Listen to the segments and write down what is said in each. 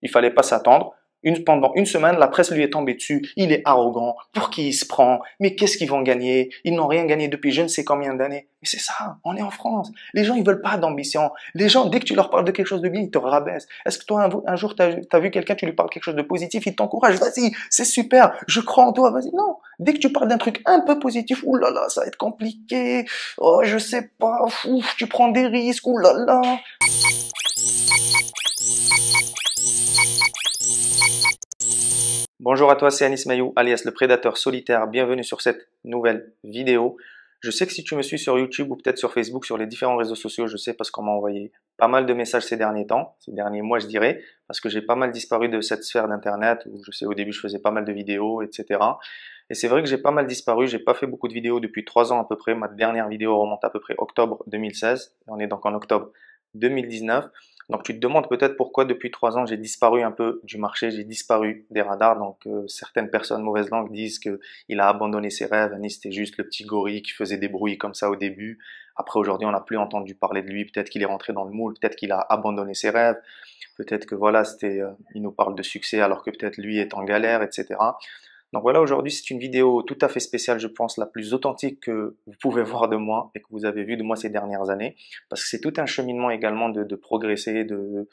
Il fallait pas s'attendre. Pendant une semaine, la presse lui est tombée dessus. Il est arrogant. Pour qui il se prend? Mais qu'est-ce qu'ils vont gagner? Ils n'ont rien gagné depuis je ne sais combien d'années. Mais c'est ça, on est en France. Les gens, ils veulent pas d'ambition. Les gens, dès que tu leur parles de quelque chose de bien, ils te rabaissent. Est-ce que toi, un jour, t'as vu quelqu'un, tu lui parles quelque chose de positif, il t'encourage, vas-y, c'est super, je crois en toi, vas-y. Non. Dès que tu parles d'un truc un peu positif, ouh là là, ça va être compliqué. Oh, je sais pas, ouf, tu prends des risques, ouh là là. Bonjour à toi, c'est Anis Mayou, alias le prédateur solitaire. Bienvenue sur cette nouvelle vidéo. Je sais que si tu me suis sur YouTube ou peut-être sur Facebook, sur les différents réseaux sociaux, je sais parce qu'on m'a envoyé pas mal de messages ces derniers temps, ces derniers mois je dirais, parce que j'ai pas mal disparu de cette sphère d'internet où je sais au début je faisais pas mal de vidéos, etc. Et c'est vrai que j'ai pas mal disparu, j'ai pas fait beaucoup de vidéos depuis 3 ans à peu près. Ma dernière vidéo remonte à peu près octobre 2016, on est donc en octobre 2019. Donc tu te demandes peut-être pourquoi depuis 3 ans j'ai disparu un peu du marché, j'ai disparu des radars. Donc certaines personnes mauvaises langues disent que il a abandonné ses rêves. Anis c'était juste le petit gorille qui faisait des bruits comme ça au début. Après aujourd'hui on n'a plus entendu parler de lui. Peut-être qu'il est rentré dans le moule, peut-être qu'il a abandonné ses rêves, peut-être que voilà il nous parle de succès alors que peut-être lui est en galère, etc. Donc voilà, aujourd'hui c'est une vidéo tout à fait spéciale, je pense la plus authentique que vous pouvez voir de moi et que vous avez vu de moi ces dernières années, parce que c'est tout un cheminement également de progresser, de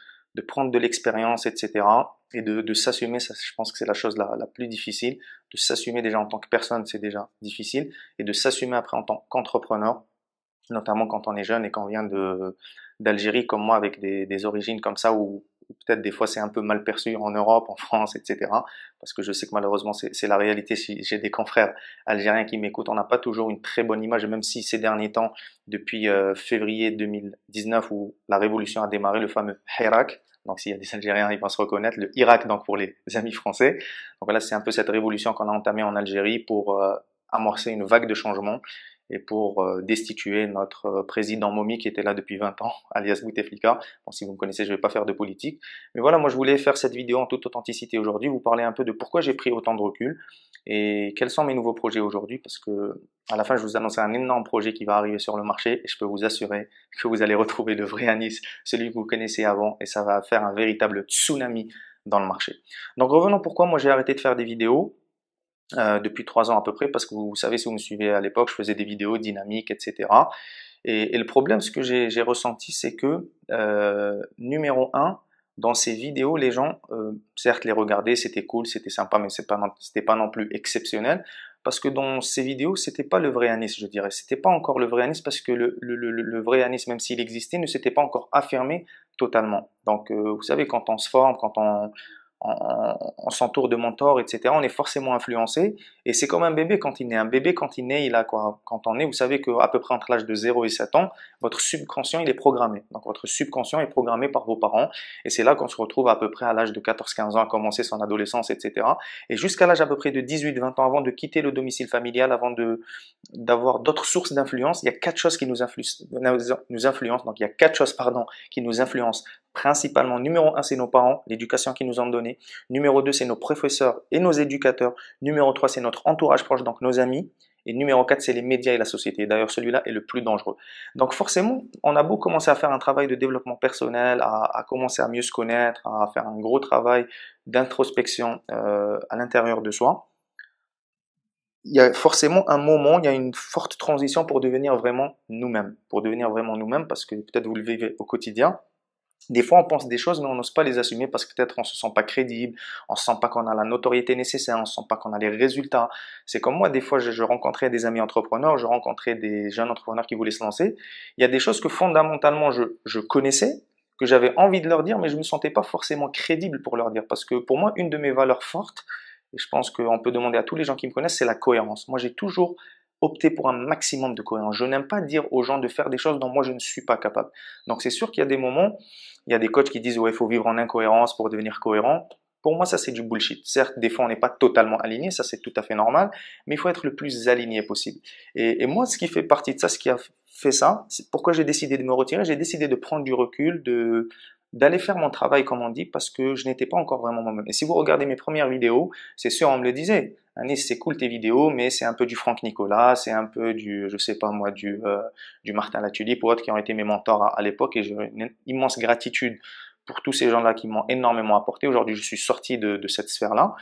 prendre de l'expérience, etc. Et de s'assumer, ça je pense que c'est la chose la plus difficile, de s'assumer déjà en tant que personne, c'est déjà difficile, et de s'assumer après en tant qu'entrepreneur, notamment quand on est jeune et qu'on vient d'Algérie comme moi avec des origines comme ça où peut-être des fois c'est un peu mal perçu en Europe, en France, etc. Parce que je sais que malheureusement c'est la réalité. Si j'ai des confrères algériens qui m'écoutent, on n'a pas toujours une très bonne image, même si ces derniers temps, depuis février 2019 où la révolution a démarré, le fameux Hirak, donc s'il y a des Algériens, ils vont se reconnaître, le Irak donc pour les amis français. Donc voilà, c'est un peu cette révolution qu'on a entamée en Algérie pour amorcer une vague de changement et pour destituer notre président Momi qui était là depuis 20 ans, alias Bouteflika. Bon, si vous me connaissez, je ne vais pas faire de politique. Mais voilà, moi je voulais faire cette vidéo en toute authenticité aujourd'hui, vous parler un peu de pourquoi j'ai pris autant de recul et quels sont mes nouveaux projets aujourd'hui, parce que à la fin je vous annonce un énorme projet qui va arriver sur le marché et je peux vous assurer que vous allez retrouver le vrai Anis, celui que vous connaissez avant, et ça va faire un véritable tsunami dans le marché. Donc revenons pourquoi moi j'ai arrêté de faire des vidéos depuis 3 ans à peu près, parce que vous savez, si vous me suivez à l'époque, je faisais des vidéos dynamiques, etc. Et le problème, ce que j'ai ressenti, c'est que, numéro un, dans ces vidéos, les gens, certes, les regardaient, c'était cool, c'était sympa, mais c'était pas non plus exceptionnel, parce que dans ces vidéos, c'était pas le vrai Anis, je dirais. C'était pas encore le vrai Anis, parce que le vrai Anis, même s'il existait, ne s'était pas encore affirmé totalement. Donc, vous savez, quand on se forme, quand on s'entoure de mentors, etc., on est forcément influencé. Et c'est comme un bébé quand il naît. Un bébé, quand il naît, il a quoi? Quand on est, vous savez qu'à peu près entre l'âge de 0 et 7 ans, votre subconscient, il est programmé. Donc, votre subconscient est programmé par vos parents. Et c'est là qu'on se retrouve à peu près à l'âge de 14-15 ans, à commencer son adolescence, etc. Et jusqu'à l'âge à peu près de 18-20 ans, avant de quitter le domicile familial, avant d'avoir d'autres sources d'influence, il y a 4 choses qui nous influencent. Donc, il y a 4 choses, pardon, qui nous influencent principalement. Numéro 1, c'est nos parents, l'éducation qu'ils nous ont donnée. Numéro 2, c'est nos professeurs et nos éducateurs. Numéro 3, c'est notre entourage proche, donc nos amis. Et numéro 4, c'est les médias et la société. D'ailleurs, celui-là est le plus dangereux. Donc forcément, on a beau commencer à faire un travail de développement personnel, à commencer à mieux se connaître, à faire un gros travail d'introspection à l'intérieur de soi. Il y a forcément un moment, il y a une forte transition pour devenir vraiment nous-mêmes. Pour devenir vraiment nous-mêmes, parce que peut-être vous le vivez au quotidien. Des fois, on pense des choses, mais on n'ose pas les assumer parce que peut-être on se sent pas crédible, on se sent pas qu'on a la notoriété nécessaire, on se sent pas qu'on a les résultats. C'est comme moi, des fois, je rencontrais des amis entrepreneurs, je rencontrais des jeunes entrepreneurs qui voulaient se lancer. Il y a des choses que fondamentalement, je connaissais, que j'avais envie de leur dire, mais je me sentais pas forcément crédible pour leur dire. Parce que pour moi, une de mes valeurs fortes, et je pense qu'on peut demander à tous les gens qui me connaissent, c'est la cohérence. Moi, j'ai toujours opté pour un maximum de cohérence. Je n'aime pas dire aux gens de faire des choses dont moi je ne suis pas capable. Donc c'est sûr qu'il y a des moments, il y a des coachs qui disent ouais, il faut vivre en incohérence pour devenir cohérent. Pour moi, ça c'est du bullshit. Certes, des fois on n'est pas totalement aligné, ça c'est tout à fait normal, mais il faut être le plus aligné possible. Et moi, ce qui fait partie de ça, ce qui a fait ça, c'est pourquoi j'ai décidé de me retirer, j'ai décidé de prendre du recul, d'aller faire mon travail comme on dit, parce que je n'étais pas encore vraiment moi-même. Et si vous regardez mes premières vidéos, c'est sûr, on me le disait. Anis, c'est cool tes vidéos, mais c'est un peu du Franck Nicolas, c'est un peu du, je sais pas moi, du Martin Latulippe ou autres qui ont été mes mentors à l'époque, et j'ai une immense gratitude pour tous ces gens-là qui m'ont énormément apporté. Aujourd'hui, je suis sorti de cette sphère-là.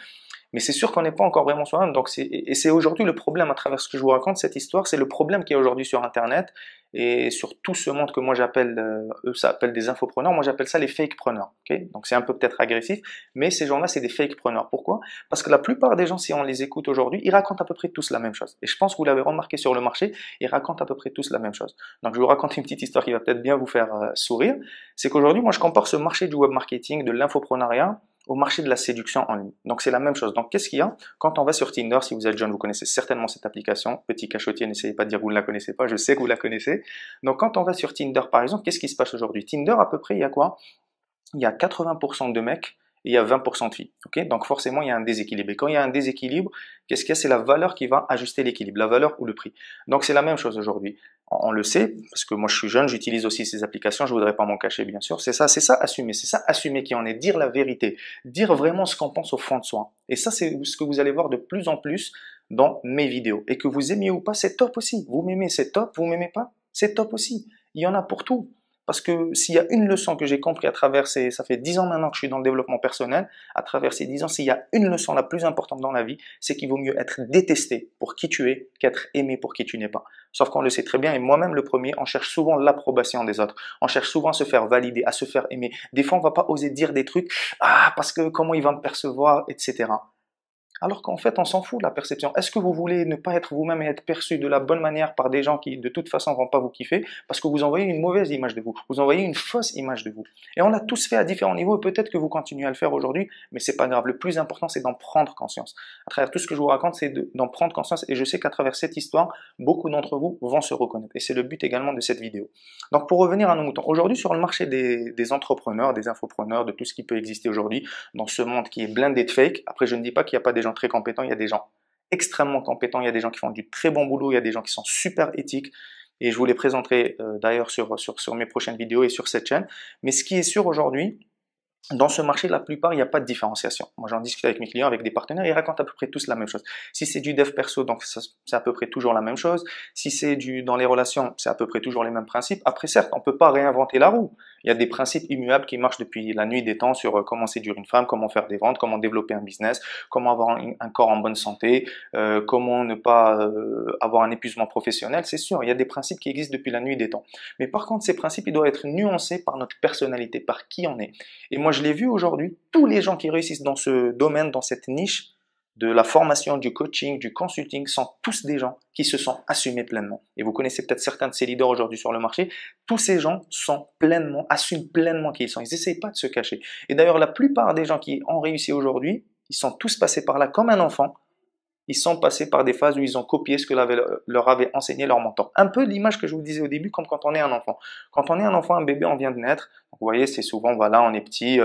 Mais c'est sûr qu'on n'est pas encore vraiment soi-même. Donc et c'est aujourd'hui le problème à travers ce que je vous raconte, cette histoire, c'est le problème qu'il y a aujourd'hui sur Internet et sur tout ce monde que moi j'appelle, eux ça appelle des infopreneurs, moi j'appelle ça les fake preneurs. Okay, donc c'est un peu peut-être agressif, mais ces gens-là c'est des fake preneurs. Pourquoi? Parce que la plupart des gens, si on les écoute aujourd'hui, ils racontent à peu près tous la même chose. Et je pense que vous l'avez remarqué sur le marché, ils racontent à peu près tous la même chose. Donc je vais vous raconter une petite histoire qui va peut-être bien vous faire sourire. C'est qu'aujourd'hui, moi je compare ce marché du web marketing, de l'infoprenariat, au marché de la séduction en ligne. Donc c'est la même chose. Donc qu'est-ce qu'il y a quand on va sur Tinder? Si vous êtes jeune, vous connaissez certainement cette application. Petit cachotier, n'essayez pas de dire que vous ne la connaissez pas, je sais que vous la connaissez. Donc quand on va sur Tinder par exemple, qu'est-ce qui se passe aujourd'hui? Tinder à peu près, il y a quoi? Il y a 80% de mecs et il y a 20% de filles. Okay, donc forcément, il y a un déséquilibre. Et quand il y a un déséquilibre, qu'est-ce qu'il y a? C'est la valeur qui va ajuster l'équilibre, la valeur ou le prix. Donc c'est la même chose aujourd'hui. On le sait, parce que moi je suis jeune, j'utilise aussi ces applications, je voudrais pas m'en cacher bien sûr. C'est ça assumer qui en est, dire la vérité, dire vraiment ce qu'on pense au fond de soi. Et ça, c'est ce que vous allez voir de plus en plus dans mes vidéos. Et que vous aimiez ou pas, c'est top aussi. Vous m'aimez, c'est top. Vous m'aimez pas, c'est top aussi. Il y en a pour tout. Parce que s'il y a une leçon que j'ai compris à travers ça fait 10 ans maintenant que je suis dans le développement personnel, à travers ces 10 ans, s'il y a une leçon la plus importante dans la vie, c'est qu'il vaut mieux être détesté pour qui tu es qu'être aimé pour qui tu n'es pas. Sauf qu'on le sait très bien, et moi-même le premier, on cherche souvent l'approbation des autres. On cherche souvent à se faire valider, à se faire aimer. Des fois, on va pas oser dire des trucs, parce que comment il va me percevoir, etc. Alors qu'en fait, on s'en fout de la perception. Est-ce que vous voulez ne pas être vous-même et être perçu de la bonne manière par des gens qui, de toute façon, vont pas vous kiffer parce que vous envoyez une mauvaise image de vous, vous envoyez une fausse image de vous. Et on l'a tous fait à différents niveaux, et peut-être que vous continuez à le faire aujourd'hui, mais c'est pas grave. Le plus important, c'est d'en prendre conscience. À travers tout ce que je vous raconte, c'est d'en prendre conscience, et je sais qu'à travers cette histoire, beaucoup d'entre vous vont se reconnaître. Et c'est le but également de cette vidéo. Donc, pour revenir à nos moutons, aujourd'hui, sur le marché des entrepreneurs, des infopreneurs, de tout ce qui peut exister aujourd'hui, dans ce monde qui est blindé de fake, après, je ne dis pas qu'il n'y a pas des gens très compétents, il y a des gens extrêmement compétents, il y a des gens qui font du très bon boulot, il y a des gens qui sont super éthiques, et je vous les présenterai d'ailleurs sur mes prochaines vidéos et sur cette chaîne. Mais ce qui est sûr aujourd'hui, dans ce marché, la plupart, il n'y a pas de différenciation. Moi, j'en discute avec mes clients, avec des partenaires, ils racontent à peu près tous la même chose. Si c'est du dev perso, donc c'est à peu près toujours la même chose. Si c'est dans les relations, c'est à peu près toujours les mêmes principes. Après, certes, on peut pas réinventer la roue. Il y a des principes immuables qui marchent depuis la nuit des temps sur comment séduire une femme, comment faire des ventes, comment développer un business, comment avoir un corps en bonne santé, comment ne pas avoir un épuisement professionnel. C'est sûr, il y a des principes qui existent depuis la nuit des temps. Mais par contre, ces principes, ils doivent être nuancés par notre personnalité, par qui on est. Et moi, je l'ai vu aujourd'hui, tous les gens qui réussissent dans ce domaine, dans cette niche de la formation, du coaching, du consulting, sont tous des gens qui se sont assumés pleinement. Et vous connaissez peut-être certains de ces leaders aujourd'hui sur le marché. Tous ces gens assument pleinement qui ils sont. Ils n'essayent pas de se cacher. Et d'ailleurs, la plupart des gens qui ont réussi aujourd'hui, ils sont tous passés par là comme un enfant. Ils sont passés par des phases où ils ont copié ce que leur avait enseigné leur mentor. Un peu l'image que je vous disais au début, comme quand on est un enfant. Quand on est un enfant, un bébé, on vient de naître. Donc, vous voyez, c'est souvent, voilà, on est petit,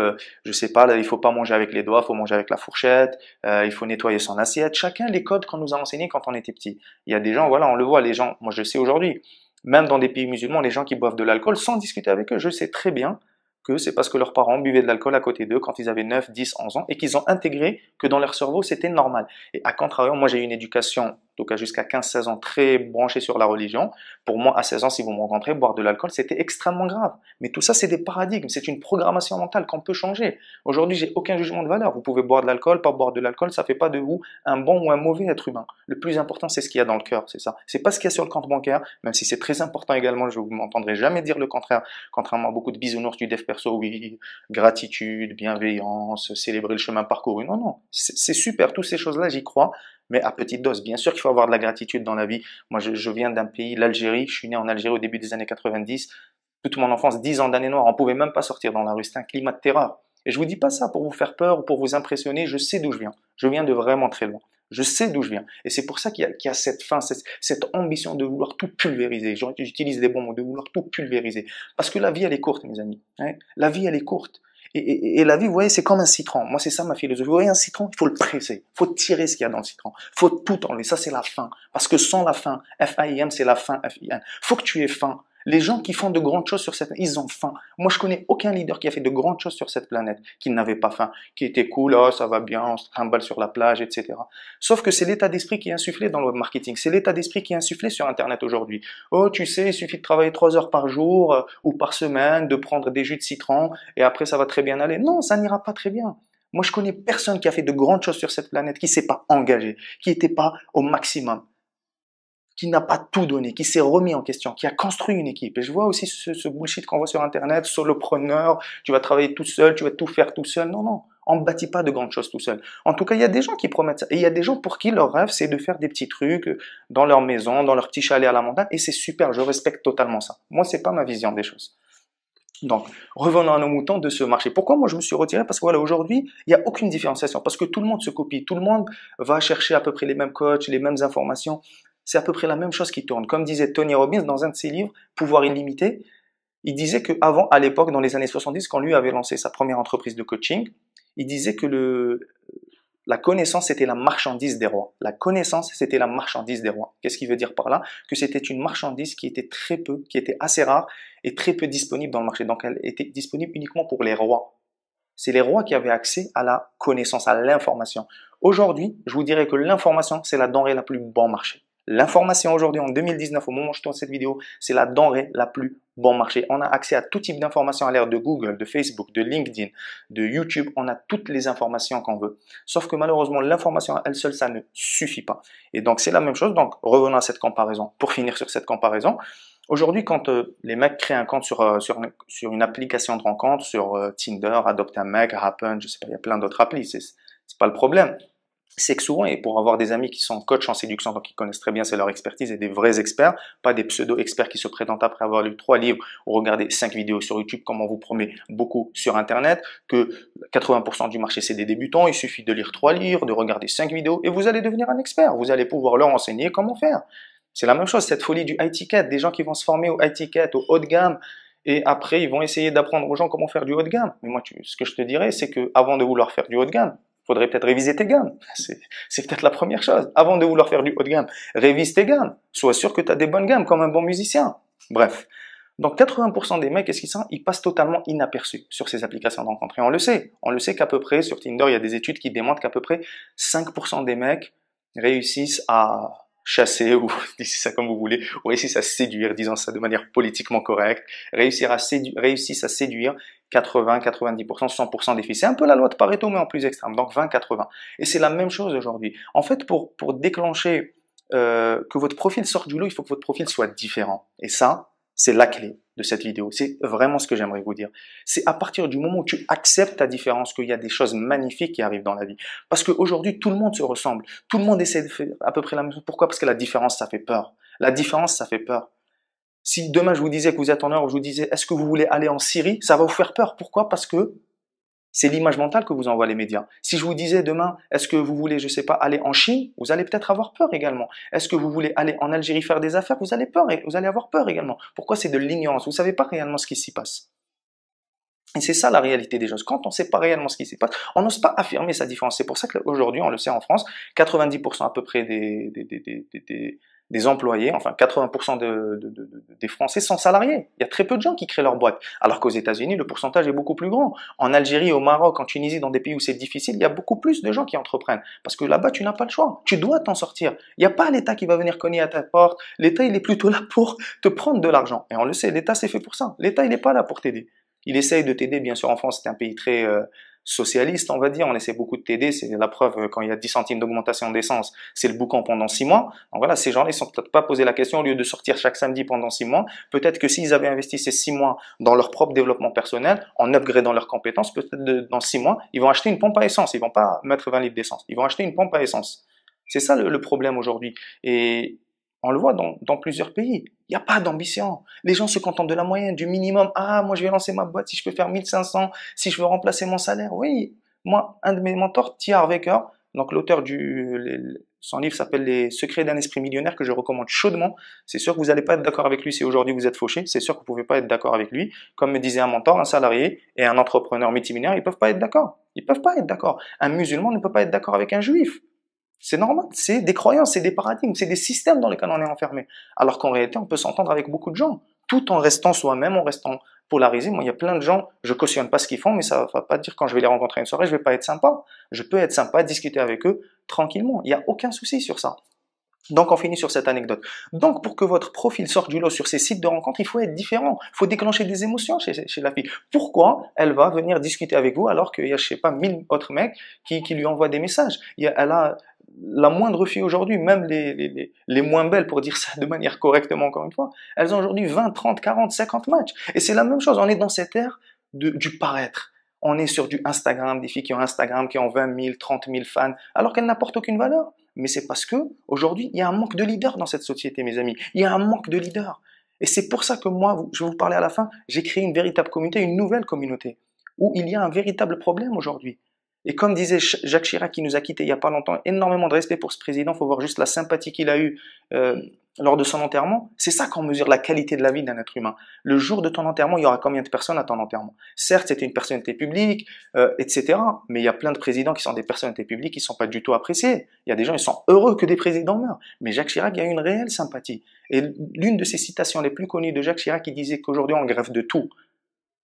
je sais pas, là, il faut pas manger avec les doigts, il faut manger avec la fourchette, il faut nettoyer son assiette. Chacun les codes qu'on nous a enseignés quand on était petit. Il y a des gens, voilà, on le voit, les gens, moi je le sais aujourd'hui, même dans des pays musulmans, les gens qui boivent de l'alcool, sans discuter avec eux, je sais très bien que c'est parce que leurs parents buvaient de l'alcool à côté d'eux quand ils avaient 9, 10, 11 ans et qu'ils ont intégré que dans leur cerveau c'était normal. Et à contrario, moi j'ai eu une éducation, en tout cas jusqu'à 15-16 ans, très branchée sur la religion. Pour moi, à 16 ans, si vous me rencontrez, boire de l'alcool, c'était extrêmement grave. Mais tout ça, c'est des paradigmes, c'est une programmation mentale qu'on peut changer. Aujourd'hui, j'ai aucun jugement de valeur. Vous pouvez boire de l'alcool, pas boire de l'alcool, ça fait pas de vous un bon ou un mauvais être humain. Le plus important, c'est ce qu'il y a dans le cœur, c'est ça. C'est pas ce qu'il y a sur le compte bancaire, même si c'est très important également, je vous m'entendrai jamais dire le contraire, contrairement à beaucoup de bisounours du dev perso, oui, gratitude, bienveillance, célébrer le chemin parcouru. Non, non, c'est super, toutes ces choses-là, j'y crois, mais à petite dose. Bien sûr qu'il faut avoir de la gratitude dans la vie. Moi, je viens d'un pays, l'Algérie, je suis né en Algérie au début des années 90, toute mon enfance, 10 ans d'années noires, on pouvait même pas sortir dans la rue, c'était un climat de terreur. Et je vous dis pas ça pour vous faire peur ou pour vous impressionner, je sais d'où je viens. Je viens de vraiment très loin. Je sais d'où je viens. Et c'est pour ça qu'il y a cette faim, cette ambition de vouloir tout pulvériser. J'utilise des bons mots, de vouloir tout pulvériser. Parce que la vie, elle est courte, mes amis. Hein, la vie, elle est courte. Et la vie, vous voyez, c'est comme un citron. Moi, c'est ça ma philosophie. Vous voyez un citron, il faut le presser. Il faut tirer ce qu'il y a dans le citron. Il faut tout enlever. Ça, c'est la faim. Parce que sans la faim, F-A-I-M, c'est la faim, F-I-N. Il faut que tu aies faim. Les gens qui font de grandes choses sur cette planète, ils ont faim. Moi, je connais aucun leader qui a fait de grandes choses sur cette planète qui n'avait pas faim, qui était cool, oh, ça va bien, on se trimballe sur la plage, etc. Sauf que c'est l'état d'esprit qui est insufflé dans le web marketing. C'est l'état d'esprit qui est insufflé sur Internet aujourd'hui. Oh, tu sais, il suffit de travailler 3 heures par jour ou par semaine, de prendre des jus de citron et après ça va très bien aller. Non, ça n'ira pas très bien. Moi, je connais personne qui a fait de grandes choses sur cette planète, qui s'est pas engagé, qui n'était pas au maximum, qui n'a pas tout donné, qui s'est remis en question, qui a construit une équipe. Et je vois aussi ce bullshit qu'on voit sur Internet, solopreneur, tu vas travailler tout seul, tu vas tout faire tout seul. Non, non, on ne bâtit pas de grandes choses tout seul. En tout cas, il y a des gens qui promettent ça. Et il y a des gens pour qui leur rêve, c'est de faire des petits trucs dans leur maison, dans leur petit chalet à la montagne. Et c'est super, je respecte totalement ça. Moi, c'est pas ma vision des choses. Donc, revenons à nos moutons de ce marché. Pourquoi moi je me suis retiré? Parce que voilà, aujourd'hui, il n'y a aucune différenciation. Parce que tout le monde se copie. Tout le monde va chercher à peu près les mêmes coachs, les mêmes informations. C'est à peu près la même chose qui tourne. Comme disait Tony Robbins dans un de ses livres, Pouvoir illimité, il disait qu'avant, à l'époque, dans les années 70, quand lui avait lancé sa première entreprise de coaching, il disait que la connaissance, c'était la marchandise des rois. La connaissance, c'était la marchandise des rois. Qu'est-ce qu'il veut dire par là? Que c'était une marchandise qui était très peu, qui était assez rare et très peu disponible dans le marché. Donc, elle était disponible uniquement pour les rois. C'est les rois qui avaient accès à la connaissance, à l'information. Aujourd'hui, je vous dirais que l'information, c'est la denrée la plus bon marché. L'information aujourd'hui, en 2019, au moment où je tourne cette vidéo, c'est la denrée la plus bon marché. On a accès à tout type d'informations à l'ère de Google, de Facebook, de LinkedIn, de YouTube. On a toutes les informations qu'on veut. Sauf que malheureusement, l'information à elle seule, ça ne suffit pas. Et donc, c'est la même chose. Donc, revenons à cette comparaison. Pour finir sur cette comparaison, aujourd'hui, quand les mecs créent un compte sur une application de rencontre, sur Tinder, Adopt un mec, Happen, je sais pas, il y a plein d'autres applis, c'est pas le problème. C'est que souvent, et pour avoir des amis qui sont coachs en séduction, donc qui connaissent très bien, c'est leur expertise, et des vrais experts, pas des pseudo-experts qui se présentent après avoir lu 3 livres ou regardé 5 vidéos sur YouTube, comme on vous promet beaucoup sur Internet, que 80% du marché c'est des débutants, il suffit de lire 3 livres, de regarder 5 vidéos, et vous allez devenir un expert, vous allez pouvoir leur enseigner comment faire. C'est la même chose, cette folie du high ticket, des gens qui vont se former au high ticket, au haut de gamme, et après ils vont essayer d'apprendre aux gens comment faire du haut de gamme. Mais moi, ce que je te dirais, c'est que avant de vouloir faire du haut de gamme, faudrait peut-être réviser tes gammes. C'est peut-être la première chose. Avant de vouloir faire du haut de gamme, révise tes gammes. Sois sûr que tu as des bonnes gammes comme un bon musicien. Bref. Donc 80% des mecs, qu'est-ce qu'ils sont? Ils passent totalement inaperçus sur ces applications de rencontre. Et on le sait. On le sait qu'à peu près, sur Tinder, il y a des études qui démontrent qu'à peu près 5% des mecs réussissent à chasser, ou disez ça comme vous voulez, ou réussissent à séduire, disons ça de manière politiquement correcte, réussissent à séduire 80, 90%, 100% des filles. C'est un peu la loi de Pareto, mais en plus extrême, donc 20, 80. Et c'est la même chose aujourd'hui. En fait, pour déclencher que votre profil sorte du lot, il faut que votre profil soit différent. Et ça, c'est la clé de cette vidéo. C'est vraiment ce que j'aimerais vous dire. C'est à partir du moment où tu acceptes ta différence qu'il y a des choses magnifiques qui arrivent dans la vie. Parce qu'aujourd'hui, tout le monde se ressemble. Tout le monde essaie de faire à peu près la même chose. Pourquoi? Parce que la différence, ça fait peur. La différence, ça fait peur. Si demain je vous disais que vous êtes en Europe, je vous disais est-ce que vous voulez aller en Syrie, ça va vous faire peur. Pourquoi? Parce que c'est l'image mentale que vous envoient les médias. Si je vous disais demain, est-ce que vous voulez, je sais pas, aller en Chine, vous allez peut-être avoir peur également. Est-ce que vous voulez aller en Algérie faire des affaires, vous allez avoir peur également. Pourquoi? C'est de l'ignorance. Vous savez pas réellement ce qui s'y passe. Et c'est ça la réalité des choses. Quand on ne sait pas réellement ce qui s'y passe, on n'ose pas affirmer sa différence. C'est pour ça qu'aujourd'hui, on le sait en France, 90% à peu près des employés, enfin 80% des Français sont salariés. Il y a très peu de gens qui créent leur boîte. Alors qu'aux États-Unis, le pourcentage est beaucoup plus grand. En Algérie, au Maroc, en Tunisie, dans des pays où c'est difficile, il y a beaucoup plus de gens qui entreprennent. Parce que là-bas, tu n'as pas le choix. Tu dois t'en sortir. Il n'y a pas l'État qui va venir cogner à ta porte. L'État, il est plutôt là pour te prendre de l'argent. Et on le sait, l'État, c'est fait pour ça. L'État, il n'est pas là pour t'aider. Il essaye de t'aider, bien sûr, en France, c'est un pays très socialiste, on va dire, on essaie beaucoup de t'aider, c'est la preuve, quand il y a 10 centimes d'augmentation d'essence, c'est le boucan pendant 6 mois. Donc voilà, ces gens-là, ils ne sont peut-être pas posé la question, au lieu de sortir chaque samedi pendant 6 mois, peut-être que s'ils avaient investi ces 6 mois dans leur propre développement personnel, en upgradant leurs compétences, peut-être dans 6 mois, ils vont acheter une pompe à essence, ils vont pas mettre 20 litres d'essence, ils vont acheter une pompe à essence. C'est ça le problème aujourd'hui. Et on le voit dans plusieurs pays. Il n'y a pas d'ambition. Les gens se contentent de la moyenne, du minimum. Ah, moi, je vais lancer ma boîte si je peux faire 1500, si je veux remplacer mon salaire. Oui, moi, un de mes mentors, T. Harv Eker, donc l'auteur son livre s'appelle Les secrets d'un esprit millionnaire, que je recommande chaudement. C'est sûr que vous n'allez pas être d'accord avec lui si aujourd'hui vous êtes fauché. C'est sûr que vous ne pouvez pas être d'accord avec lui. Comme me disait un mentor, un salarié et un entrepreneur multimillionnaire, ils ne peuvent pas être d'accord. Ils ne peuvent pas être d'accord. Un musulman ne peut pas être d'accord avec un juif. C'est normal, c'est des croyances, c'est des paradigmes, c'est des systèmes dans lesquels on est enfermé. Alors qu'en réalité, on peut s'entendre avec beaucoup de gens. tout en restant soi-même, en restant polarisé. Moi, il y a plein de gens, je cautionne pas ce qu'ils font, mais ça va pas dire quand je vais les rencontrer une soirée, je vais pas être sympa. Je peux être sympa, discuter avec eux tranquillement. Il y a aucun souci sur ça. Donc, on finit sur cette anecdote. Donc, pour que votre profil sorte du lot sur ces sites de rencontres, il faut être différent. Il faut déclencher des émotions chez la fille. Pourquoi elle va venir discuter avec vous alors qu'il y a, je sais pas, 1000 autres mecs qui lui envoient des messages? Elle a la moindre fille aujourd'hui, même les moins belles, pour dire ça de manière correctement encore une fois, elles ont aujourd'hui 20, 30, 40, 50 matchs. Et c'est la même chose, on est dans cette ère du paraître. On est sur du Instagram, des filles qui ont Instagram, qui ont 20 000, 30 000 fans, alors qu'elles n'apportent aucune valeur. Mais c'est parce que, aujourd'hui, il y a un manque de leaders dans cette société, mes amis. Il y a un manque de leaders. Et c'est pour ça que moi, je vais vous parler à la fin, j'ai créé une véritable communauté, une nouvelle communauté, où il y a un véritable problème aujourd'hui. Et comme disait Jacques Chirac, qui nous a quittés il y a pas longtemps, énormément de respect pour ce président, faut voir juste la sympathie qu'il a eue lors de son enterrement. C'est ça qu'on mesure la qualité de la vie d'un être humain. Le jour de ton enterrement, il y aura combien de personnes à ton enterrement? Certes, c'était une personnalité publique, etc. Mais il y a plein de présidents qui sont des personnalités publiques qui sont pas du tout appréciés. Il y a des gens, ils sont heureux que des présidents meurent. Mais Jacques Chirac, il y a une réelle sympathie. Et l'une de ses citations les plus connues de Jacques Chirac, il disait qu'aujourd'hui, on greffe de tout.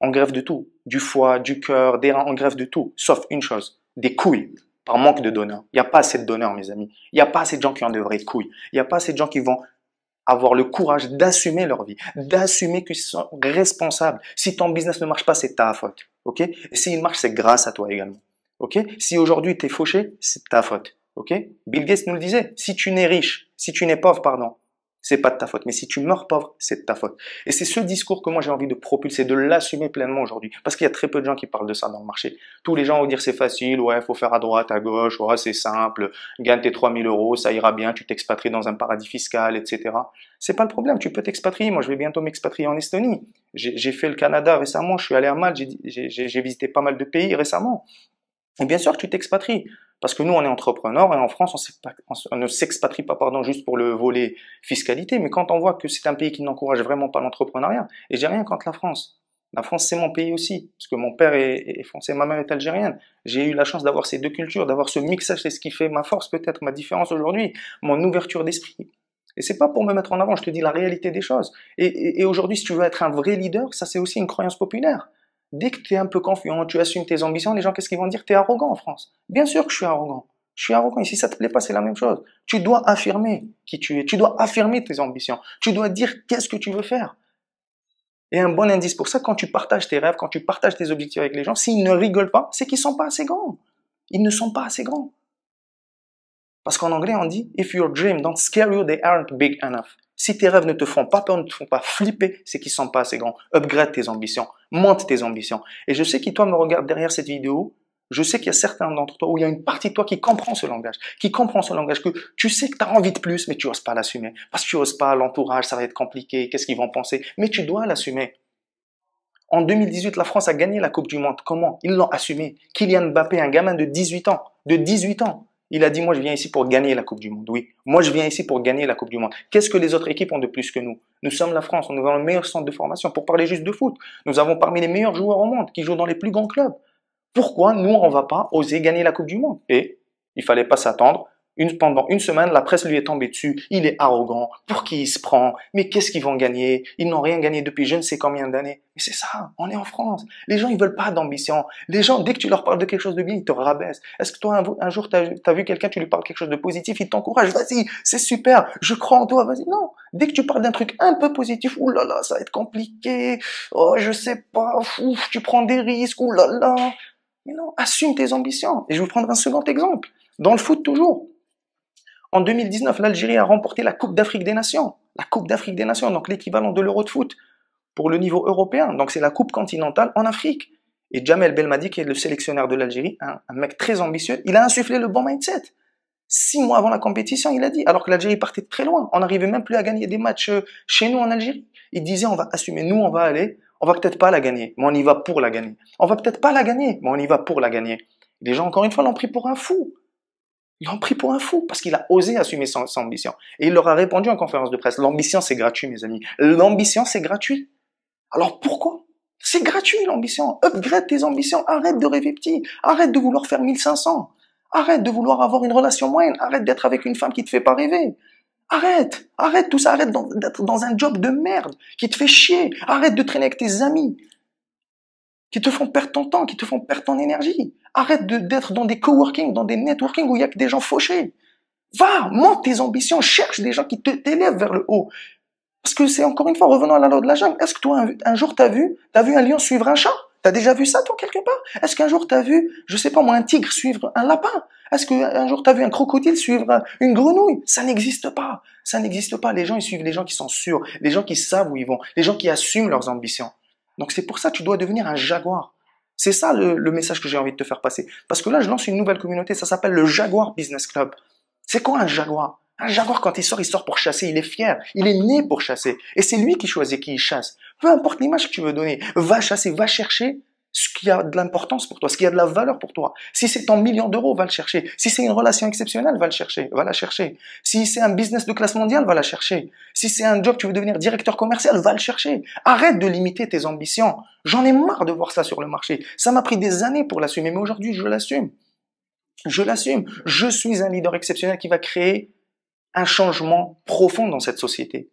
On greffe de tout. Du foie, du cœur, des reins, on greffe de tout. Sauf une chose, des couilles. Par manque de donneurs. Il n'y a pas assez de donneurs, mes amis. Il n'y a pas assez de gens qui ont de vraies couilles. Il n'y a pas assez de gens qui vont avoir le courage d'assumer leur vie, d'assumer qu'ils sont responsables. Si ton business ne marche pas, c'est ta faute. Ok? Et s'il marche, c'est grâce à toi également. Ok? Si aujourd'hui tu es fauché, c'est ta faute. Ok? Bill Gates nous le disait. Si tu n'es riche, si tu n'es pauvre, pardon, c'est pas de ta faute. Mais si tu meurs pauvre, c'est de ta faute. Et c'est ce discours que moi j'ai envie de propulser, de l'assumer pleinement aujourd'hui. Parce qu'il y a très peu de gens qui parlent de ça dans le marché. Tous les gens vont dire c'est facile, ouais, faut faire à droite, à gauche, ouais, c'est simple, gagne tes 3000 euros, ça ira bien, tu t'expatries dans un paradis fiscal, etc. C'est pas le problème, tu peux t'expatrier. Moi, je vais bientôt m'expatrier en Estonie. J'ai fait le Canada récemment, je suis allé à Malte, j'ai visité pas mal de pays récemment. Et bien sûr que tu t'expatries. Parce que nous, on est entrepreneurs et en France, on ne s'expatrie pas, pardon, juste pour le volet fiscalité. Mais quand on voit que c'est un pays qui n'encourage vraiment pas l'entrepreneuriat, et j'ai rien contre la France. La France, c'est mon pays aussi. Parce que mon père est français, ma mère est algérienne. J'ai eu la chance d'avoir ces deux cultures, d'avoir ce mixage. C'est ce qui fait ma force, peut-être, ma différence aujourd'hui, mon ouverture d'esprit. Et c'est pas pour me mettre en avant, je te dis la réalité des choses. Et aujourd'hui, si tu veux être un vrai leader, ça c'est aussi une croyance populaire. Dès que tu es un peu confiant, tu assumes tes ambitions, les gens, qu'est-ce qu'ils vont dire? Tu es arrogant en France. Bien sûr que je suis arrogant. Je suis arrogant. Et si ça te plaît pas, c'est la même chose. Tu dois affirmer qui tu es. Tu dois affirmer tes ambitions. Tu dois dire qu'est-ce que tu veux faire. Et un bon indice pour ça, quand tu partages tes rêves, quand tu partages tes objectifs avec les gens, s'ils ne rigolent pas, c'est qu'ils sont pas assez grands. Ils ne sont pas assez grands. Parce qu'en anglais, on dit, if your dream don't scare you, they aren't big enough. Si tes rêves ne te font pas peur, ne te font pas flipper, c'est qu'ils sont pas assez grands. Upgrade tes ambitions. Monte tes ambitions. Et je sais que toi me regarde derrière cette vidéo, je sais qu'il y a certains d'entre toi, où il y a une partie de toi qui comprend ce langage, que tu sais que tu as envie de plus, mais tu oses pas l'assumer. Parce que tu oses pas, l'entourage, ça va être compliqué, qu'est-ce qu'ils vont penser? Mais tu dois l'assumer. En 2018, la France a gagné la Coupe du Monde. Comment? Ils l'ont assumé. Kylian Mbappé, un gamin de 18 ans, il a dit, moi, je viens ici pour gagner la Coupe du Monde. Oui, moi, je viens ici pour gagner la Coupe du Monde. Qu'est-ce que les autres équipes ont de plus que nous? Nous sommes la France, nous avons le meilleur centre de formation. Pour parler juste de foot, nous avons parmi les meilleurs joueurs au monde qui jouent dans les plus grands clubs. Pourquoi nous, on va pas oser gagner la Coupe du Monde? Et il fallait pas s'attendre. Pendant une semaine, la presse lui est tombée dessus. Il est arrogant. Pour qui il se prend? Mais qu'est-ce qu'ils vont gagner? Ils n'ont rien gagné depuis je ne sais combien d'années. Mais c'est ça, on est en France. Les gens, ils veulent pas d'ambition. Les gens, dès que tu leur parles de quelque chose de bien, ils te rabaissent. Est-ce que toi, un jour, t'as vu quelqu'un, tu lui parles quelque chose de positif, il t'encourage. Vas-y, c'est super. Je crois en toi. Vas-y. Non. Dès que tu parles d'un truc un peu positif, ouh là là, ça va être compliqué. Oh, je sais pas. Ouf, tu prends des risques. Ouh là là. Mais non, assume tes ambitions. Et je vais vous prendre un second exemple. Dans le foot, toujours. En 2019, l'Algérie a remporté la Coupe d'Afrique des Nations. La Coupe d'Afrique des Nations, donc l'équivalent de l'Euro de foot pour le niveau européen. Donc c'est la Coupe continentale en Afrique. Et Djamel Belmadi, qui est le sélectionneur de l'Algérie, un mec très ambitieux, il a insufflé le bon mindset. 6 mois avant la compétition, il a dit, alors que l'Algérie partait très loin, on n'arrivait même plus à gagner des matchs chez nous en Algérie. Il disait, on va assumer, nous on va aller, on va peut-être pas la gagner, mais on y va pour la gagner. On va peut-être pas la gagner, mais on y va pour la gagner. Les gens, encore une fois, l'ont pris pour un fou. Ils l'ont pris pour un fou parce qu'il a osé assumer son ambition. Et il leur a répondu en conférence de presse, l'ambition c'est gratuit mes amis, l'ambition c'est gratuit. Alors pourquoi? C'est gratuit l'ambition, upgrade tes ambitions, arrête de rêver petit, arrête de vouloir faire 1500, arrête de vouloir avoir une relation moyenne, arrête d'être avec une femme qui te fait pas rêver, Arrête tout ça, arrête d'être dans un job de merde qui te fait chier. Arrête de traîner avec tes amis qui te font perdre ton temps, qui te font perdre ton énergie. Arrête d'être dans des coworking, dans des networking où il y a que des gens fauchés. Va, monte tes ambitions, cherche des gens qui t'élèvent vers le haut. Parce que c'est encore une fois, revenons à la loi de la jungle. Est-ce que toi, un jour, t'as vu un lion suivre un chat? T'as déjà vu ça, toi, quelque part? Est-ce qu'un jour, t'as vu, je sais pas moi, un tigre suivre un lapin? Est-ce qu'un jour, t'as vu un crocodile suivre une grenouille? Ça n'existe pas. Ça n'existe pas. Les gens, ils suivent les gens qui sont sûrs, les gens qui savent où ils vont, les gens qui assument leurs ambitions. Donc, c'est pour ça que tu dois devenir un jaguar. C'est ça le message que j'ai envie de te faire passer. Parce que là, je lance une nouvelle communauté, ça s'appelle le Jaguar Business Club. C'est quoi un jaguar? Un jaguar, quand il sort pour chasser, il est fier. Il est né pour chasser. Et c'est lui qui choisit qui il chasse. Peu importe l'image que tu veux donner, va chasser, va chercher ce qui a de l'importance pour toi, ce qui a de la valeur pour toi. Si c'est ton million d'euros, va le chercher. Si c'est une relation exceptionnelle, va la chercher. Si c'est un business de classe mondiale, va la chercher. Si c'est un job, tu veux devenir directeur commercial, va le chercher. Arrête de limiter tes ambitions. J'en ai marre de voir ça sur le marché. Ça m'a pris des années pour l'assumer, mais aujourd'hui, je l'assume. Je l'assume. Je suis un leader exceptionnel qui va créer un changement profond dans cette société.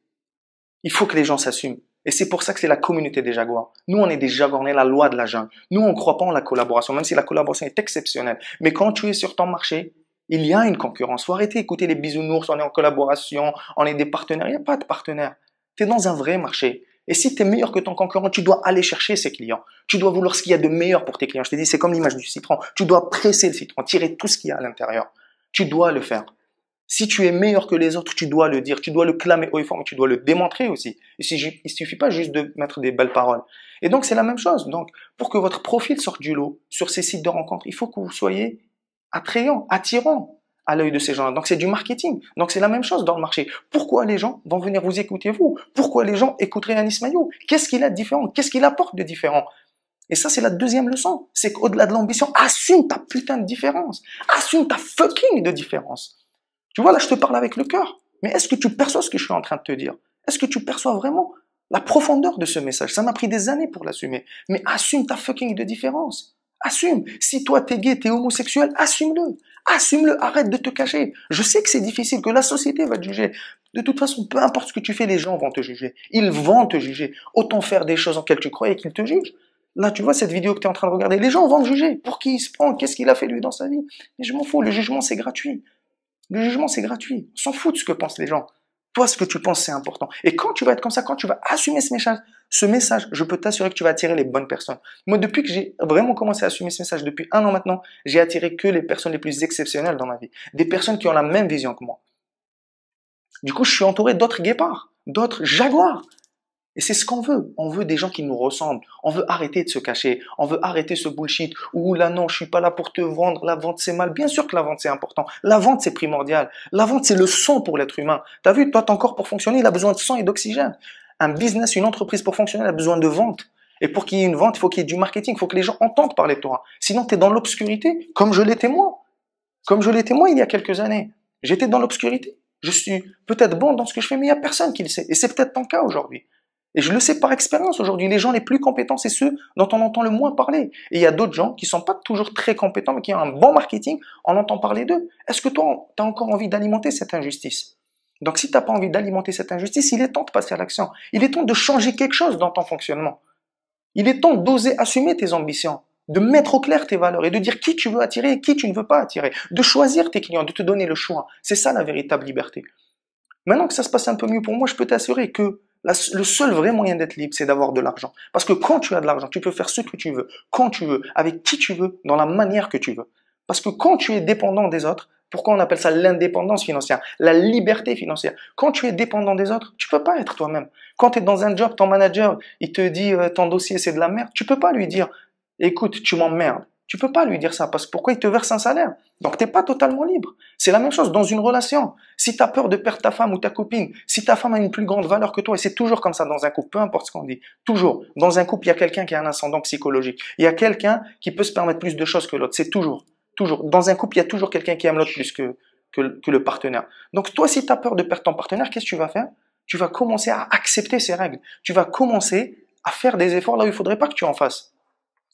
Il faut que les gens s'assument. Et c'est pour ça que c'est la communauté des jaguars. Nous, on est des jaguars, on est la loi de la jungle. Nous, on ne croit pas en la collaboration, même si la collaboration est exceptionnelle. Mais quand tu es sur ton marché, il y a une concurrence. Faut arrêter d'écouter les bisounours, on est en collaboration, on est des partenaires. Il n'y a pas de partenaire. Tu es dans un vrai marché. Et si tu es meilleur que ton concurrent, tu dois aller chercher ses clients. Tu dois vouloir ce qu'il y a de meilleur pour tes clients. Je te dis, c'est comme l'image du citron. Tu dois presser le citron, tirer tout ce qu'il y a à l'intérieur. Tu dois le faire. Si tu es meilleur que les autres, tu dois le dire, tu dois le clamer haut et fort, mais tu dois le démontrer aussi. Il suffit pas juste de mettre des belles paroles. Et donc, c'est la même chose. Donc, pour que votre profil sorte du lot sur ces sites de rencontres, il faut que vous soyez attrayant, attirant à l'œil de ces gens-là. Donc, c'est du marketing. Donc, c'est la même chose dans le marché. Pourquoi les gens vont venir vous écouter, vous? Pourquoi les gens écouteraient Anis Maillot? Qu'est-ce qu'il a de différent? Qu'est-ce qu'il apporte de différent? Et ça, c'est la deuxième leçon. C'est qu'au-delà de l'ambition, assume ta putain de différence. Assume ta fucking de différence. Tu vois, là, je te parle avec le cœur. Mais est-ce que tu perçois ce que je suis en train de te dire? Est-ce que tu perçois vraiment la profondeur de ce message? Ça m'a pris des années pour l'assumer. Mais assume ta fucking de différence. Assume. Si toi, t'es gay, t'es homosexuel, assume-le. Assume-le. Arrête de te cacher. Je sais que c'est difficile, que la société va te juger. De toute façon, peu importe ce que tu fais, les gens vont te juger. Ils vont te juger. Autant faire des choses en lesquelles tu croyais qu'ils te jugent. Là, tu vois cette vidéo que tu es en train de regarder. Les gens vont te juger. Pour qui il se prend? Qu'est-ce qu'il a fait lui dans sa vie? Mais je m'en fous. Le jugement, c'est gratuit. Le jugement, c'est gratuit. On s'en fout de ce que pensent les gens. Toi, ce que tu penses, c'est important. Et quand tu vas être comme ça, quand tu vas assumer ce message, je peux t'assurer que tu vas attirer les bonnes personnes. Moi, depuis que j'ai vraiment commencé à assumer ce message, depuis 1 an maintenant, j'ai attiré que les personnes les plus exceptionnelles dans ma vie. Des personnes qui ont la même vision que moi. Du coup, je suis entouré d'autres guépards, d'autres jaguars. Et c'est ce qu'on veut. On veut des gens qui nous ressemblent. On veut arrêter de se cacher. On veut arrêter ce bullshit. Ouh là non, je suis pas là pour te vendre. La vente c'est mal. Bien sûr que la vente c'est important. La vente c'est primordial. La vente c'est le sang pour l'être humain. T'as vu, toi ton corps pour fonctionner, il a besoin de sang et d'oxygène. Un business, une entreprise pour fonctionner, elle a besoin de vente. Et pour qu'il y ait une vente, il faut qu'il y ait du marketing. Il faut que les gens entendent parler de toi. Sinon t'es dans l'obscurité, comme je l'étais moi. Comme je l'étais moi il y a quelques années. J'étais dans l'obscurité. Je suis peut-être bon dans ce que je fais, mais il y a personne qui le sait. Et c'est peut-être ton cas aujourd'hui. Et je le sais par expérience aujourd'hui, les gens les plus compétents, c'est ceux dont on entend le moins parler. Et il y a d'autres gens qui sont pas toujours très compétents, mais qui ont un bon marketing, on entend parler d'eux. Est-ce que toi, tu as encore envie d'alimenter cette injustice? Donc si tu n'as pas envie d'alimenter cette injustice, il est temps de passer à l'action. Il est temps de changer quelque chose dans ton fonctionnement. Il est temps d'oser assumer tes ambitions, de mettre au clair tes valeurs et de dire qui tu veux attirer et qui tu ne veux pas attirer, de choisir tes clients, de te donner le choix. C'est ça la véritable liberté. Maintenant que ça se passe un peu mieux pour moi, je peux t'assurer que le seul vrai moyen d'être libre, c'est d'avoir de l'argent. Parce que quand tu as de l'argent, tu peux faire ce que tu veux, quand tu veux, avec qui tu veux, dans la manière que tu veux. Parce que quand tu es dépendant des autres, pourquoi on appelle ça l'indépendance financière, la liberté financière? Quand tu es dépendant des autres, tu peux pas être toi-même. Quand tu es dans un job, ton manager, il te dit ton dossier c'est de la merde, tu peux pas lui dire écoute, tu m'emmerdes. Tu peux pas lui dire ça parce que pourquoi il te verse un salaire? Donc t'es pas totalement libre. C'est la même chose dans une relation. Si tu as peur de perdre ta femme ou ta copine, si ta femme a une plus grande valeur que toi, et c'est toujours comme ça dans un couple, peu importe ce qu'on dit, toujours. Dans un couple, il y a quelqu'un qui a un ascendant psychologique. Il y a quelqu'un qui peut se permettre plus de choses que l'autre. C'est toujours. Dans un couple, il y a toujours quelqu'un qui aime l'autre plus que le partenaire. Donc toi, si tu as peur de perdre ton partenaire, qu'est-ce que tu vas faire? Tu vas commencer à accepter ces règles. Tu vas commencer à faire des efforts là où il faudrait pas que tu en fasses.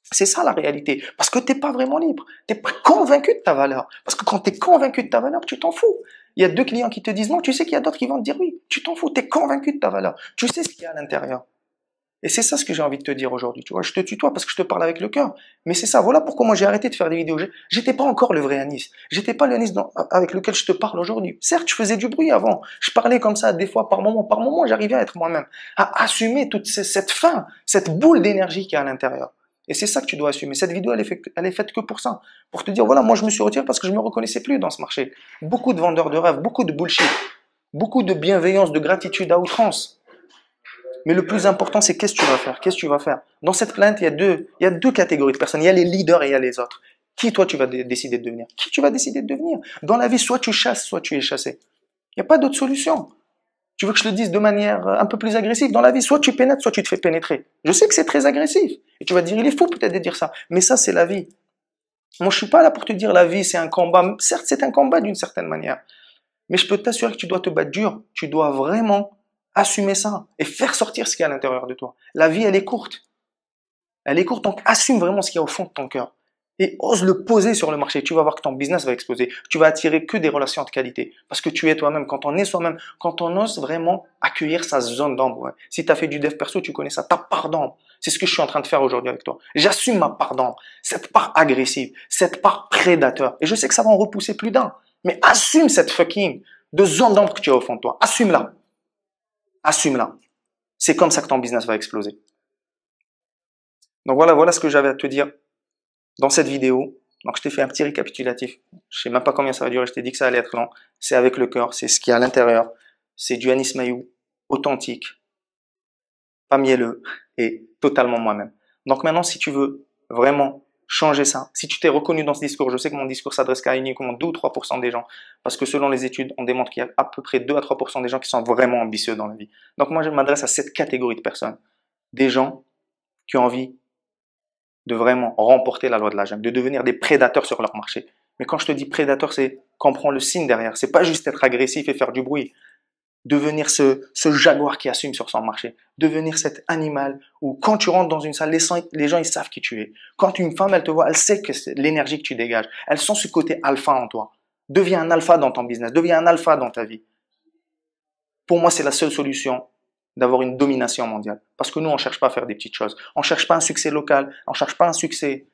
C'est ça la réalité. Parce que t'es pas vraiment libre. T'es pas convaincu de ta valeur. Parce que quand t'es convaincu de ta valeur, tu t'en fous. Il y a 2 clients qui te disent non, tu sais qu'il y a d'autres qui vont te dire oui. Tu t'en fous, tu es convaincu de ta valeur. Tu sais ce qu'il y a à l'intérieur. Et c'est ça ce que j'ai envie de te dire aujourd'hui. Tu vois, je te tutoie parce que je te parle avec le cœur. Mais c'est ça, voilà pourquoi moi j'ai arrêté de faire des vidéos. J'étais pas encore le vrai Anis. J'étais pas le Anis avec lequel je te parle aujourd'hui. Certes, je faisais du bruit avant. Je parlais comme ça des fois par moment. Par moment, j'arrivais à être moi-même. À assumer toute cette faim, cette boule d'énergie qui est à l'intérieur. Et c'est ça que tu dois assumer. Cette vidéo, elle est faite que pour ça. Pour te dire, voilà, moi je me suis retiré parce que je me reconnaissais plus dans ce marché. Beaucoup de vendeurs de rêves, beaucoup de bullshit, beaucoup de bienveillance, de gratitude à outrance. Mais le plus important, c'est qu'est-ce que tu vas faire? Qu'est-ce que tu vas faire? Dans cette planète, il y a deux catégories de personnes. Il y a les leaders et il y a les autres. Qui, toi, tu vas décider de devenir? Qui tu vas décider de devenir? Dans la vie, soit tu chasses, soit tu es chassé. Il n'y a pas d'autre solution. Tu veux que je te le dise de manière un peu plus agressive? Dans la vie, soit tu pénètres, soit tu te fais pénétrer. Je sais que c'est très agressif. Et tu vas te dire, il est fou peut-être de dire ça. Mais ça, c'est la vie. Moi, je suis pas là pour te dire la vie, c'est un combat. Certes, c'est un combat d'une certaine manière. Mais je peux t'assurer que tu dois te battre dur. Tu dois vraiment assumer ça et faire sortir ce qu'il y a à l'intérieur de toi. La vie, elle est courte. Elle est courte, donc assume vraiment ce qu'il y a au fond de ton cœur. Et ose le poser sur le marché. Tu vas voir que ton business va exploser. Tu vas attirer que des relations de qualité. Parce que tu es toi-même. Quand on est soi-même, quand on ose vraiment accueillir sa zone d'ombre. Ouais. Si tu as fait du dev perso, tu connais ça. Ta part d'ombre. C'est ce que je suis en train de faire aujourd'hui avec toi. J'assume ma part d'ombre. Cette part agressive. Cette part prédateur. Et je sais que ça va en repousser plus d'un. Mais assume cette fucking de zone d'ombre que tu as au fond de toi. Assume-la. Assume-la. C'est comme ça que ton business va exploser. Donc voilà ce que j'avais à te dire dans cette vidéo. Donc je t'ai fait un petit récapitulatif. Je sais même pas combien ça va durer, je t'ai dit que ça allait être long. C'est avec le cœur, c'est ce qu'il y a à l'intérieur. C'est du Anis Maïou, authentique, pas mielleux et totalement moi-même. Donc maintenant, si tu veux vraiment changer ça, si tu t'es reconnu dans ce discours, je sais que mon discours s'adresse qu'à uniquement 2 ou 3% des gens, parce que selon les études, on démontre qu'il y a à peu près 2 à 3% des gens qui sont vraiment ambitieux dans la vie. Donc moi, je m'adresse à cette catégorie de personnes. Des gens qui ont envie de vraiment remporter la loi de la jungle, de devenir des prédateurs sur leur marché. Mais quand je te dis prédateur, c'est comprends le signe derrière. C'est pas juste être agressif et faire du bruit. Devenir ce jaguar qui assume sur son marché. Devenir cet animal où quand tu rentres dans une salle, les gens ils savent qui tu es. Quand une femme elle te voit, elle sait que c'est l'énergie que tu dégages. Elle sent ce côté alpha en toi. Deviens un alpha dans ton business. Deviens un alpha dans ta vie. Pour moi, c'est la seule solution d'avoir une domination mondiale. Parce que nous, on ne cherche pas à faire des petites choses. On ne cherche pas un succès local. On ne cherche pas un succès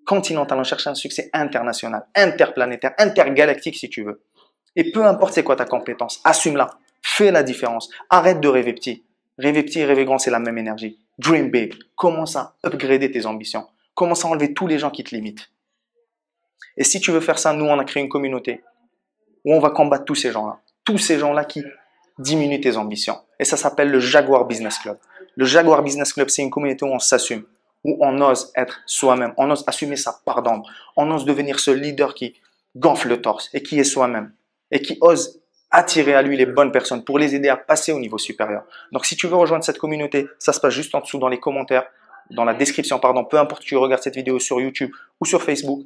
continental. On cherche un succès international, interplanétaire, intergalactique si tu veux. Et peu importe c'est quoi ta compétence, assume-la. Fais la différence. Arrête de rêver petit. Rêver petit et rêver grand, c'est la même énergie. Dream big. Commence à upgrader tes ambitions. Commence à enlever tous les gens qui te limitent. Et si tu veux faire ça, nous, on a créé une communauté où on va combattre tous ces gens-là. Tous ces gens-là qui diminuent tes ambitions. Et ça s'appelle le Jaguar Business Club. Le Jaguar Business Club, c'est une communauté où on s'assume, où on ose être soi-même, on ose assumer sa part d'ombre, on ose devenir ce leader qui gonfle le torse et qui est soi-même et qui ose attirer à lui les bonnes personnes pour les aider à passer au niveau supérieur. Donc si tu veux rejoindre cette communauté, ça se passe juste en dessous dans les commentaires, dans la description, peu importe que tu regardes cette vidéo sur YouTube ou sur Facebook.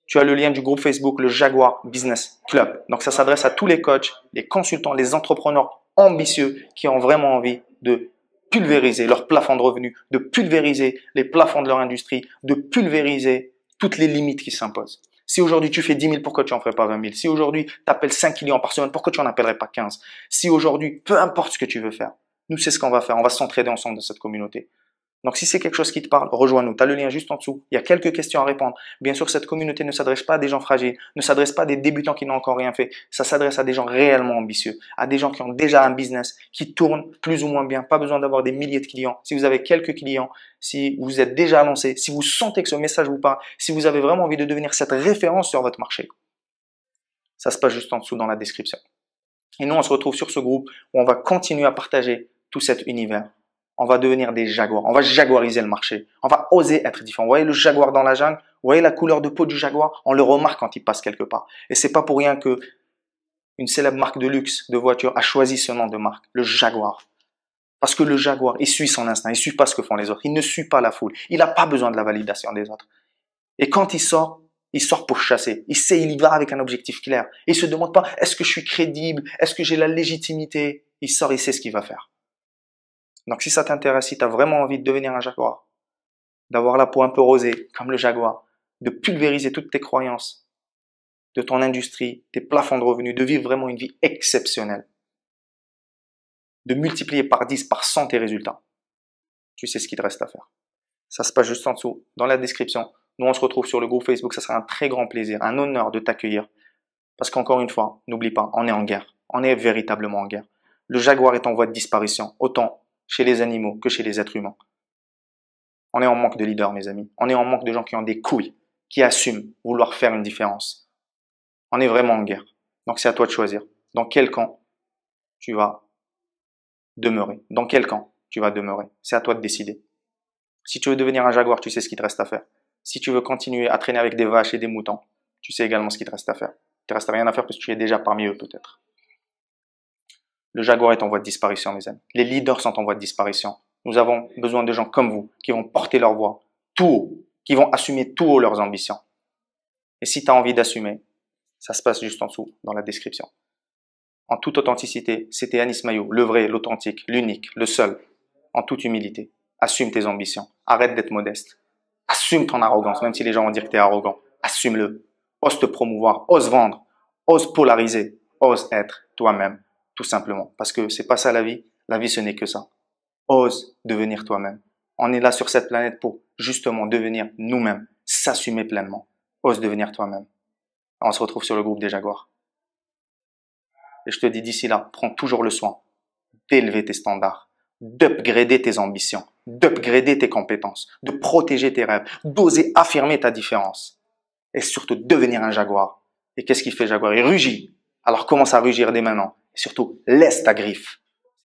Tu as le lien du groupe Facebook, le Jaguar Business Club. Donc, ça s'adresse à tous les coachs, les consultants, les entrepreneurs ambitieux qui ont vraiment envie de pulvériser leur plafond de revenus, de pulvériser les plafonds de leur industrie, de pulvériser toutes les limites qui s'imposent. Si aujourd'hui tu fais 10 000, pourquoi tu n'en ferais pas 20 000? Si aujourd'hui tu appelles 5 clients par semaine, pourquoi tu n'en appellerais pas 15? Si aujourd'hui, peu importe ce que tu veux faire, nous c'est ce qu'on va faire. On va s'entraider ensemble dans cette communauté. Donc, si c'est quelque chose qui te parle, rejoins-nous. Tu as le lien juste en dessous. Il y a quelques questions à répondre. Bien sûr, cette communauté ne s'adresse pas à des gens fragiles, ne s'adresse pas à des débutants qui n'ont encore rien fait. Ça s'adresse à des gens réellement ambitieux, à des gens qui ont déjà un business, qui tourne plus ou moins bien. Pas besoin d'avoir des milliers de clients. Si vous avez quelques clients, si vous êtes déjà lancé, si vous sentez que ce message vous parle, si vous avez vraiment envie de devenir cette référence sur votre marché, ça se passe juste en dessous dans la description. Et nous, on se retrouve sur ce groupe où on va continuer à partager tout cet univers. On va devenir des jaguars. On va jaguariser le marché. On va oser être différent. Vous voyez le jaguar dans la jungle? Vous voyez la couleur de peau du jaguar? On le remarque quand il passe quelque part. Et c'est pas pour rien que une célèbre marque de luxe de voiture a choisi ce nom de marque, le Jaguar. Parce que le jaguar, il suit son instinct. Il suit pas ce que font les autres. Il ne suit pas la foule. Il n'a pas besoin de la validation des autres. Et quand il sort pour chasser. Il sait, il y va avec un objectif clair. Il se demande pas, est-ce que je suis crédible? Est-ce que j'ai la légitimité? Il sort, il sait ce qu'il va faire. Donc si ça t'intéresse, si tu as vraiment envie de devenir un jaguar, d'avoir la peau un peu rosée, comme le jaguar, de pulvériser toutes tes croyances, de ton industrie, tes plafonds de revenus, de vivre vraiment une vie exceptionnelle, de multiplier par 10, par 100 tes résultats, tu sais ce qu'il te reste à faire. Ça se passe juste en dessous, dans la description. Nous, on se retrouve sur le groupe Facebook. Ça sera un très grand plaisir, un honneur de t'accueillir. Parce qu'encore une fois, n'oublie pas, on est en guerre. On est véritablement en guerre. Le jaguar est en voie de disparition, autant chez les animaux que chez les êtres humains. On est en manque de leaders, mes amis. On est en manque de gens qui ont des couilles, qui assument vouloir faire une différence. On est vraiment en guerre. Donc c'est à toi de choisir. Dans quel camp tu vas demeurer? Dans quel camp tu vas demeurer? C'est à toi de décider. Si tu veux devenir un jaguar, tu sais ce qu'il te reste à faire. Si tu veux continuer à traîner avec des vaches et des moutons, tu sais également ce qu'il te reste à faire. Il te reste rien à faire parce que tu es déjà parmi eux peut-être. Le jaguar est en voie de disparition, mes amis. Les leaders sont en voie de disparition. Nous avons besoin de gens comme vous qui vont porter leur voix tout haut, qui vont assumer tout haut leurs ambitions. Et si tu as envie d'assumer, ça se passe juste en dessous, dans la description. En toute authenticité, c'était Anis Maillot, le vrai, l'authentique, l'unique, le seul, en toute humilité. Assume tes ambitions. Arrête d'être modeste. Assume ton arrogance, même si les gens vont dire que tu es arrogant. Assume-le. Ose te promouvoir, ose vendre, ose polariser, ose être toi-même, tout simplement. Parce que c'est pas ça la vie. La vie, ce n'est que ça. Ose devenir toi-même. On est là sur cette planète pour justement devenir nous-mêmes, s'assumer pleinement. Ose devenir toi-même. On se retrouve sur le groupe des Jaguars. Et je te dis d'ici là, prends toujours le soin d'élever tes standards, d'upgrader tes ambitions, d'upgrader tes compétences, de protéger tes rêves, d'oser affirmer ta différence. Et surtout, devenir un jaguar. Et qu'est-ce qu'il fait, jaguar? Il rugit. Alors commence à rugir dès maintenant. Et surtout, laisse ta griffe.